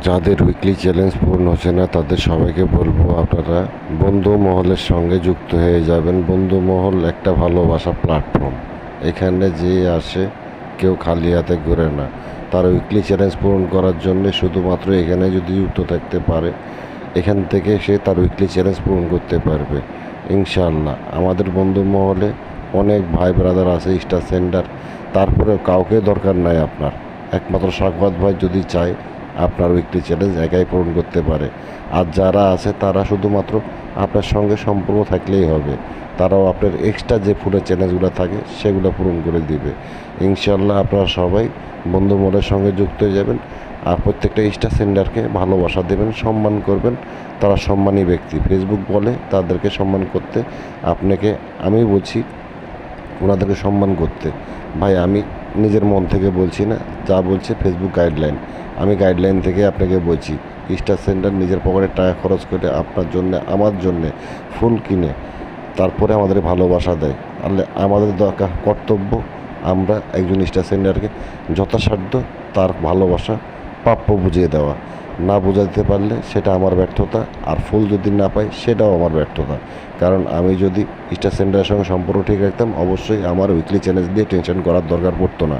যাদের weekly challenge পূরণ হচ্ছে না তাদের সবাইকে বলবো আপনারা বন্ধু মহলের সঙ্গে যুক্ত হয়ে যাবেন। বন্ধু মহল একটা ভালোবাসা প্ল্যাটফর্ম। এখানে যে আসে কেউ খালি হাতে ঘুরে না। তার উইকলি চ্যালেঞ্জ পূরণ করার জন্য শুধুমাত্র এখানে যদি যুক্ত থাকতে পারে, এখান থেকে সে তার উইকলি চ্যালেঞ্জ পূরণ করতে পারবে ইনশাআল্লাহ। আমাদের বন্ধু মহলে অনেক ভাই ব্রাদার আছে স্টার সেন্টার, তারপরেও কাউকে দরকার নাই আপনার। একমাত্র সাখাওয়াত ভাই যদি চায় আপনার উইকলি চ্যালেঞ্জ একাই পূরণ করতে পারে। আর যারা আছে তারা শুধুমাত্র আপনার সঙ্গে সম্পর্ক থাকলেই হবে, তারাও আপনার এক্সট্রা যে ফুলের চ্যালেঞ্জগুলো থাকে সেগুলো পূরণ করে দিবে ইনশাআল্লাহ। আপনারা সবাই বন্ধু মহলের সঙ্গে যুক্ত হয়ে যাবেন আর প্রত্যেকটা স্টার সেন্টারকে ভালোবাসা দেবেন, সম্মান করবেন। তারা সম্মানী ব্যক্তি, ফেসবুক বলে তাদেরকে সম্মান করতে। আপনাকে আমি বলছি ওনাদেরকে সম্মান করতে। ভাই আমি নিজের মন থেকে বলছি না, যা বলছে ফেসবুক গাইডলাইন, আমি গাইডলাইন থেকে আপনাকে বলছি। স্টার সেন্টার নিজের পকেটের টাকা খরচ করে আপনার জন্যে আমার জন্যে ফুল কিনে তারপরে আমাদের ভালোবাসা দেয়। তাহলে আমাদের দরকার কর্তব্য আমরা একজন স্টার সেন্টারকে যথাসাধ্য তার ভালোবাসা প্রাপ্য বুঝিয়ে দেওয়া। না বোঝাতে পারলে সেটা আমার ব্যর্থতা, আর ফুল যদি না পাই সেটাও আমার ব্যর্থতা। কারণ আমি যদি স্টার সেন্টারের সঙ্গে সম্পর্ক ঠিক রাখতাম অবশ্যই আমার উইকলি চ্যালেঞ্জ দিয়ে টেনশন করার দরকার পড়তো না।